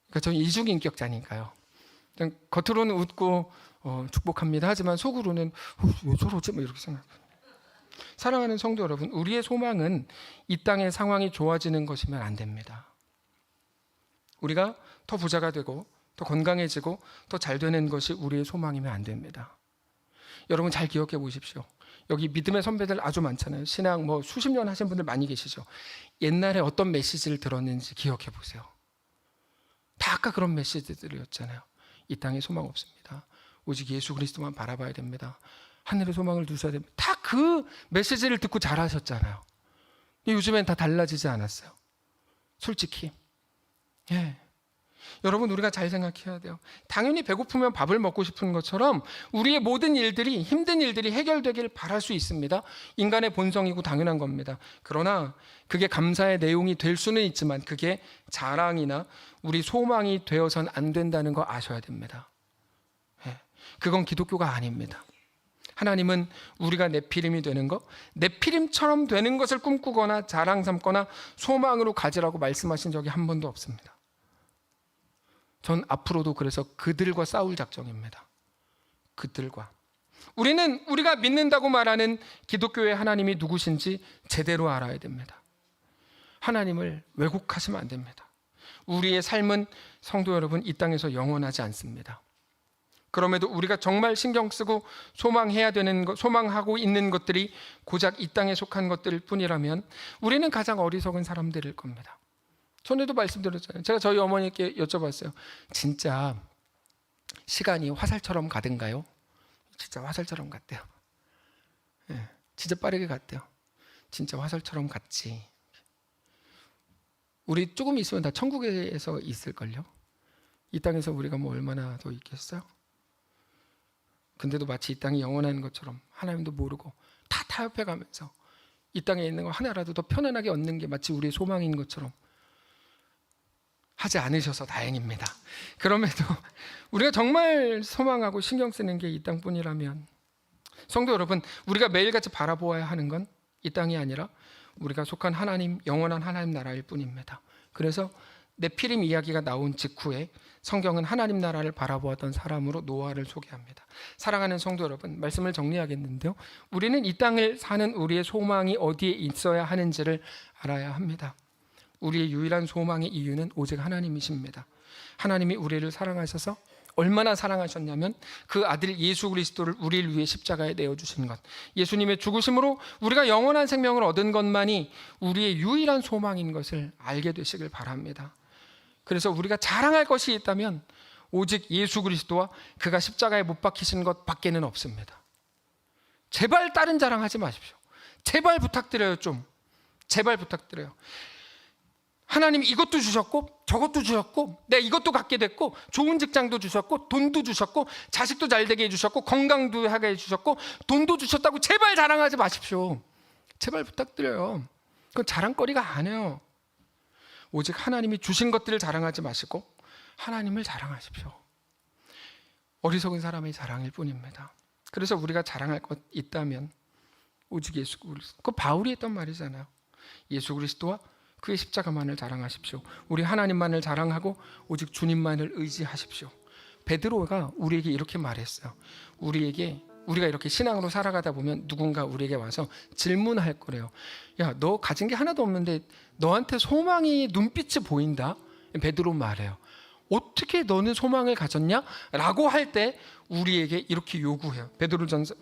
그러니까 저는 이중인격자니까요. 그냥 겉으로는 웃고 축복합니다 하지만 속으로는 왜 저러지? 뭐 이렇게 생각합니다. 사랑하는 성도 여러분, 우리의 소망은 이 땅의 상황이 좋아지는 것이면 안 됩니다. 우리가 더 부자가 되고 더 건강해지고 더 잘 되는 것이 우리의 소망이면 안 됩니다. 여러분 잘 기억해 보십시오. 여기 믿음의 선배들 아주 많잖아요. 신앙 뭐 수십 년 하신 분들 많이 계시죠. 옛날에 어떤 메시지를 들었는지 기억해 보세요. 다 아까 그런 메시지들이었잖아요. 이 땅에 소망 없습니다. 오직 예수 그리스도만 바라봐야 됩니다. 하늘의 소망을 두셔야 됩니다. 다 그 메시지를 듣고 잘하셨잖아요. 요즘엔 다 달라지지 않았어요. 솔직히. 예. 여러분 우리가 잘 생각해야 돼요. 당연히 배고프면 밥을 먹고 싶은 것처럼 우리의 모든 일들이, 힘든 일들이 해결되길 바랄 수 있습니다. 인간의 본성이고 당연한 겁니다. 그러나 그게 감사의 내용이 될 수는 있지만 그게 자랑이나 우리 소망이 되어선 안 된다는 거 아셔야 됩니다. 예. 그건 기독교가 아닙니다. 하나님은 우리가 네피림이 되는 것, 네피림처럼 되는 것을 꿈꾸거나 자랑 삼거나 소망으로 가지라고 말씀하신 적이 한 번도 없습니다. 전 앞으로도 그래서 그들과 싸울 작정입니다. 그들과. 우리는 우리가 믿는다고 말하는 기독교의 하나님이 누구신지 제대로 알아야 됩니다. 하나님을 왜곡하시면 안 됩니다. 우리의 삶은 성도 여러분 이 땅에서 영원하지 않습니다. 그럼에도 우리가 정말 신경 쓰고 소망해야 되는 것, 소망하고 있는 것들이 고작 이 땅에 속한 것들일 뿐이라면 우리는 가장 어리석은 사람들일 겁니다. 전에도 말씀드렸잖아요. 제가 저희 어머니께 여쭤봤어요. 진짜 시간이 화살처럼 가든가요? 진짜 화살처럼 갔대요. 예, 진짜 빠르게 갔대요. 진짜 화살처럼 갔지. 우리 조금 있으면 다 천국에서 있을걸요? 이 땅에서 우리가 뭐 얼마나 더 있겠어요? 근데도 마치 이 땅이 영원한 것처럼 하나님도 모르고 다 타협해가면서 이 땅에 있는 거 하나라도 더 편안하게 얻는 게 마치 우리의 소망인 것처럼 하지 않으셔서 다행입니다. 그럼에도 우리가 정말 소망하고 신경 쓰는 게 이 땅뿐이라면 성도 여러분, 우리가 매일같이 바라보아야 하는 건 이 땅이 아니라 우리가 속한 하나님, 영원한 하나님 나라일 뿐입니다. 그래서 네피림 이야기가 나온 직후에 성경은 하나님 나라를 바라보았던 사람으로 노아를 소개합니다. 사랑하는 성도 여러분, 말씀을 정리하겠는데요. 우리는 이 땅을 사는 우리의 소망이 어디에 있어야 하는지를 알아야 합니다. 우리의 유일한 소망의 이유는 오직 하나님이십니다. 하나님이 우리를 사랑하셔서 얼마나 사랑하셨냐면 그 아들 예수 그리스도를 우리를 위해 십자가에 내어주신 것, 예수님의 죽으심으로 우리가 영원한 생명을 얻은 것만이 우리의 유일한 소망인 것을 알게 되시길 바랍니다. 그래서 우리가 자랑할 것이 있다면 오직 예수 그리스도와 그가 십자가에 못 박히신 것 밖에는 없습니다. 제발 다른 자랑하지 마십시오. 제발 부탁드려요. 좀 제발 부탁드려요. 하나님이 이것도 주셨고 저것도 주셨고 내가 이것도 갖게 됐고 좋은 직장도 주셨고 돈도 주셨고 자식도 잘 되게 해주셨고 건강도 하게 해주셨고 돈도 주셨다고 제발 자랑하지 마십시오. 제발 부탁드려요. 그건 자랑거리가 아니에요. 오직 하나님이 주신 것들을 자랑하지 마시고 하나님을 자랑하십시오. 어리석은 사람의 자랑일 뿐입니다. 그래서 우리가 자랑할 것 있다면 오직 예수 그리스도. 그 바울이 했던 말이잖아요. 예수 그리스도와 그의 십자가만을 자랑하십시오. 우리 하나님만을 자랑하고 오직 주님만을 의지하십시오. 베드로가 우리에게 이렇게 말했어요. 우리가 이렇게 신앙으로 살아가다 보면 누군가 우리에게 와서 질문할 거래요. 야, 너 가진 게 하나도 없는데 너한테 소망이 눈빛이 보인다? 베드로 말해요. 어떻게 너는 소망을 가졌냐? 라고 할 때 우리에게 이렇게 요구해요. 베드로전서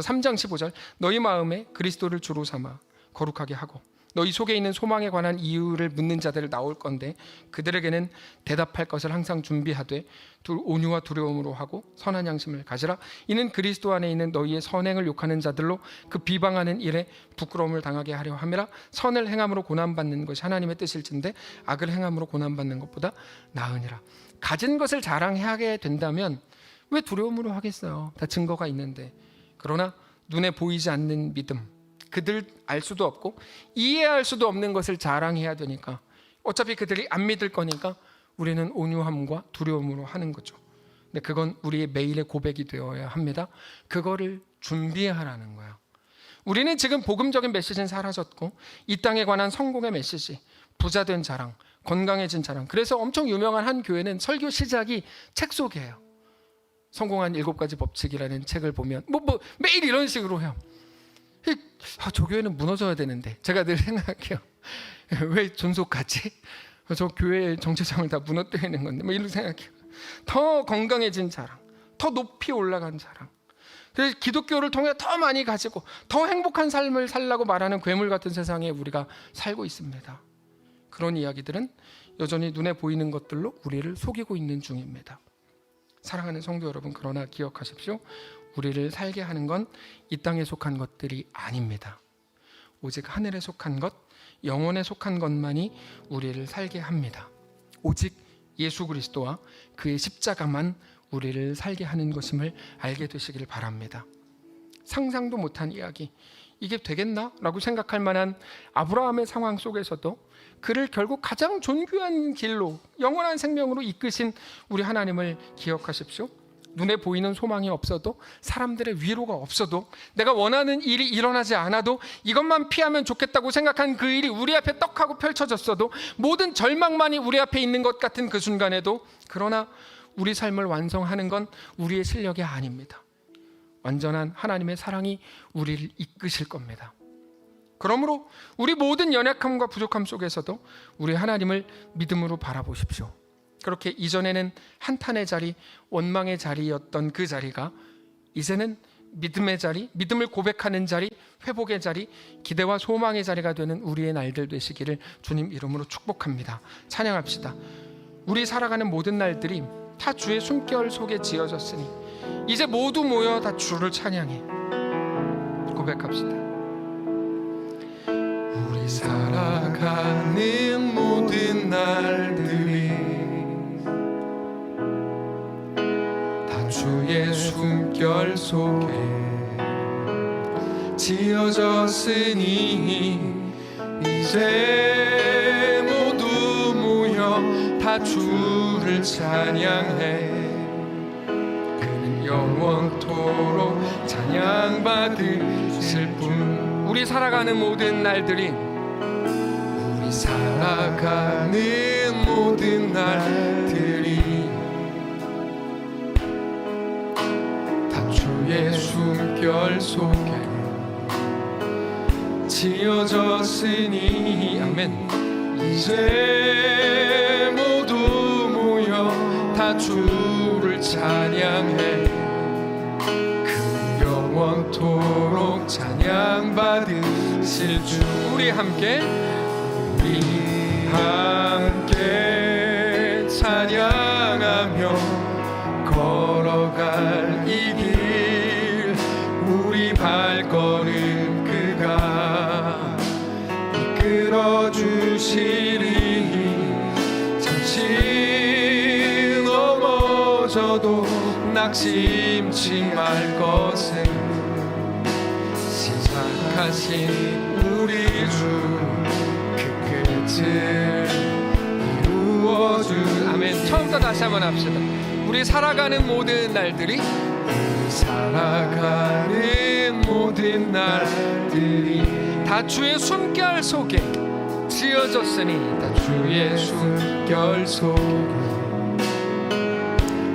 3장 15절 너희 마음에 그리스도를 주로 삼아 거룩하게 하고 너희 속에 있는 소망에 관한 이유를 묻는 자들을 나올 건데 그들에게는 대답할 것을 항상 준비하되 온유와 두려움으로 하고 선한 양심을 가지라. 이는 그리스도 안에 있는 너희의 선행을 욕하는 자들로 그 비방하는 일에 부끄러움을 당하게 하려 함이라. 선을 행함으로 고난받는 것이 하나님의 뜻일진데 악을 행함으로 고난받는 것보다 나으니라. 가진 것을 자랑하게 된다면 왜 두려움으로 하겠어요? 다 증거가 있는데. 그러나 눈에 보이지 않는 믿음, 그들 알 수도 없고 이해할 수도 없는 것을 자랑해야 되니까 어차피 그들이 안 믿을 거니까 우리는 온유함과 두려움으로 하는 거죠. 근데 그건 우리의 매일의 고백이 되어야 합니다. 그거를 준비하라는 거야. 우리는 지금 복음적인 메시지는 사라졌고 이 땅에 관한 성공의 메시지, 부자된 자랑, 건강해진 자랑. 그래서 엄청 유명한 한 교회는 설교 시작이 책 소개예요. 성공한 7가지 법칙이라는 책을 보면 매일 이런 식으로 해요. 저 교회는 무너져야 되는데 제가 늘 생각해요. 왜 존속하지? 저 교회의 정체성을 다 무너뜨리는 건데 이런 생각해요. 더 건강해진 자랑, 더 높이 올라간 자랑, 그래서 기독교를 통해 더 많이 가지고 더 행복한 삶을 살라고 말하는 괴물 같은 세상에 우리가 살고 있습니다. 그런 이야기들은 여전히 눈에 보이는 것들로 우리를 속이고 있는 중입니다. 사랑하는 성도 여러분, 그러나 기억하십시오. 우리를 살게 하는 건 이 땅에 속한 것들이 아닙니다. 오직 하늘에 속한 것, 영원에 속한 것만이 우리를 살게 합니다. 오직 예수 그리스도와 그의 십자가만 우리를 살게 하는 것임을 알게 되시기를 바랍니다. 상상도 못한 이야기, 이게 되겠나? 라고 생각할 만한 아브라함의 상황 속에서도 그를 결국 가장 존귀한 길로, 영원한 생명으로 이끄신 우리 하나님을 기억하십시오. 눈에 보이는 소망이 없어도, 사람들의 위로가 없어도, 내가 원하는 일이 일어나지 않아도 이것만 피하면 좋겠다고 생각한 그 일이 우리 앞에 떡하고 펼쳐졌어도, 모든 절망만이 우리 앞에 있는 것 같은 그 순간에도, 그러나 우리 삶을 완성하는 건 우리의 실력이 아닙니다. 완전한 하나님의 사랑이 우리를 이끄실 겁니다. 그러므로 우리 모든 연약함과 부족함 속에서도 우리 하나님을 믿음으로 바라보십시오. 그렇게 이전에는 한탄의 자리, 원망의 자리였던 그 자리가 이제는 믿음의 자리, 믿음을 고백하는 자리, 회복의 자리, 기대와 소망의 자리가 되는 우리의 날들 되시기를 주님 이름으로 축복합니다. 찬양합시다. 우리 살아가는 모든 날들이 다 주의 숨결 속에 지어졌으니 이제 모두 모여 다 주를 찬양해. 고백합시다. 우리 살아가는 모든 날들이 다 주의 숨결 속에 지어졌으니 이제 모두 모여 다 주를 찬양해. 그는 영원토록 찬양받으실 분. 우리 살아가는 모든 날들이, 우리 살아가는 모든 날들이 다 주의 숨결 속에 지어졌으니 아멘. 이제 모두 모여 다 주를 찬양해. 그 영원토록 찬양받으실 주. 우리 함께 찬양하며 걸어갈 이 길, 우리 발걸음 그가 이끌어 주시리. 잠시 넘어져도 낙심치 말 것은 시작하신 우리 주 그 끝을 이루어줄. 아멘. 처음부터 다시 한번 합시다. 우리 살아가는 모든 날들이, 우리 살아가는 모든 날들이 다 주의 숨결 속에 지어졌으니 다 주의 숨결 속에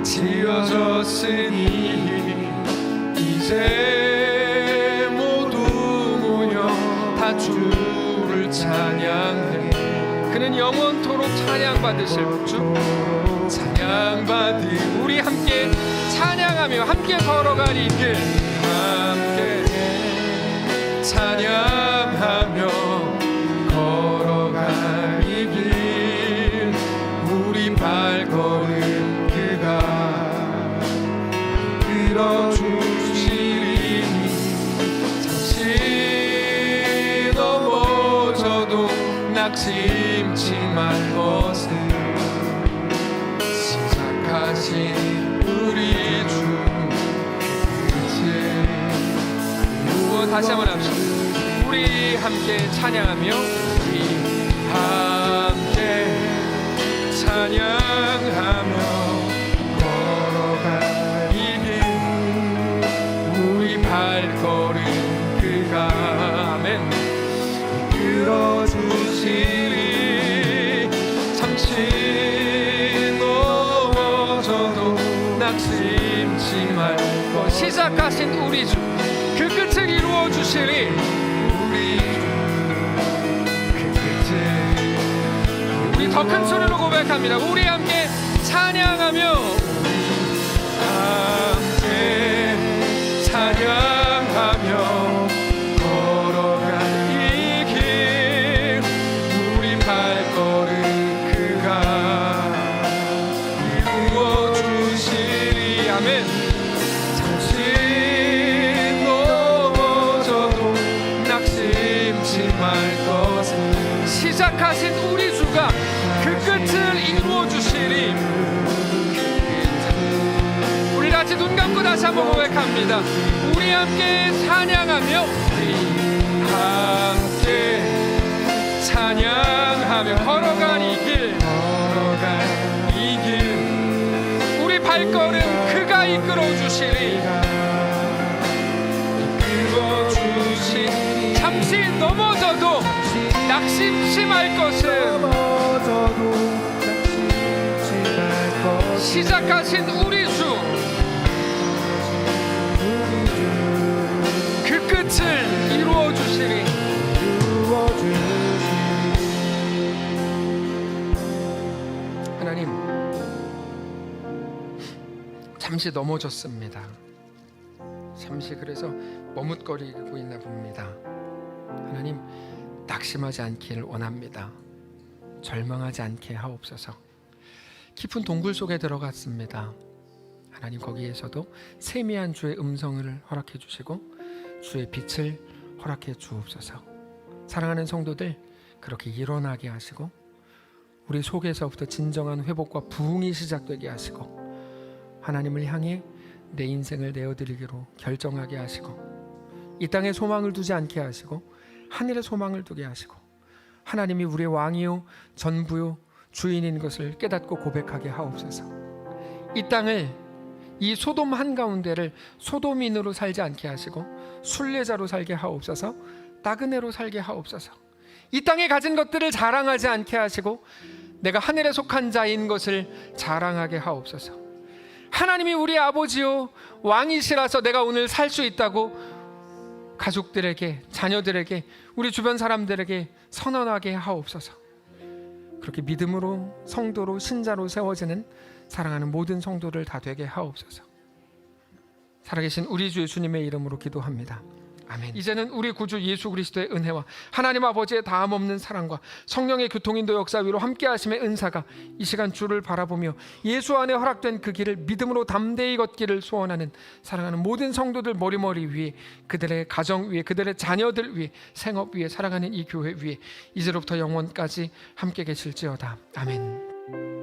지어졌으니 이제 모두 모여 다 주를 찬양해. 그는 영원토록 찬양받으실 주. 찬양받으. 우리 함께 찬양하며 함께 걸어갈 이 길, 함께 찬양하며 걸어갈 이 길, 우리 발걸음 그가 이끌어주시리니. 잠시 넘어져도 낙심치 말 것은 시작하신 우리 주 끝을 다시 한번 합시다. 우리 함께 찬양하며, 우리 함께 찬양하며 걸어갈 이 길, 우리 발걸음 그가 아멘 이끌어주시리. 잠시 넘어져도 낙심치 말고 시작하신 우리 주, 그 끝을 이루어 주시리. 그 끝을 우리 더 큰 소리로 고백합니다. 우리 함께 찬양하며 함께 찬양하며 걸어간 이 길 우리 발걸음 그가 이루어 주시리. 아멘. 잠시 넘어져도 낙심치 말 것은 시작하신 우리 주가 그 끝을 이루어 주시리. 우리 같이 눈 감고 다시 한번 고백합니다. 우리 함께 찬양하며 함께 찬양하며 걸어간 이 길 우리 발걸음 그가 이끌어 주시리. 이끌어 주시리. 잠시 넘어져도 낙심치 말 것은 시작하신 우리 주 그 끝을 이루어 주시리. 하나님, 잠시 넘어졌습니다. 잠시 그래서 머뭇거리고 있나 봅니다. 하나님, 낙심하지 않기를 원합니다. 절망하지 않게 하옵소서. 깊은 동굴 속에 들어갔습니다. 하나님, 거기에서도 세미한 주의 음성을 허락해 주시고 주의 빛을 허락해 주옵소서. 사랑하는 성도들, 그렇게 일어나게 하시고 우리 속에서부터 진정한 회복과 부흥이 시작되게 하시고 하나님을 향해 내 인생을 내어드리기로 결정하게 하시고 이 땅에 소망을 두지 않게 하시고 하늘에 소망을 두게 하시고 하나님이 우리의 왕이요 전부요 주인인 것을 깨닫고 고백하게 하옵소서. 이 땅을, 이 소돔 한가운데를 소돔인으로 살지 않게 하시고 순례자로 살게 하옵소서. 나그네로 살게 하옵소서. 이 땅에 가진 것들을 자랑하지 않게 하시고 내가 하늘에 속한 자인 것을 자랑하게 하옵소서. 하나님이 우리 아버지요 왕이시라서 내가 오늘 살 수 있다고 가족들에게, 자녀들에게, 우리 주변 사람들에게 선언하게 하옵소서. 그렇게 믿음으로, 성도로, 신자로 세워지는 사랑하는 모든 성도를 다 되게 하옵소서. 살아계신 우리 주 예수님의 이름으로 기도합니다. 아멘. 이제는 우리 구주 예수 그리스도의 은혜와 하나님 아버지의 다함없는 사랑과 성령의 교통인도 역사 위로 함께 하심의 은사가 이 시간 주를 바라보며 예수 안에 허락된 그 길을 믿음으로 담대히 걷기를 소원하는 사랑하는 모든 성도들 머리머리 위에, 그들의 가정 위에, 그들의 자녀들 위에, 생업 위에, 사랑하는 이 교회 위에 이제로부터 영원까지 함께 계실지어다. 아멘.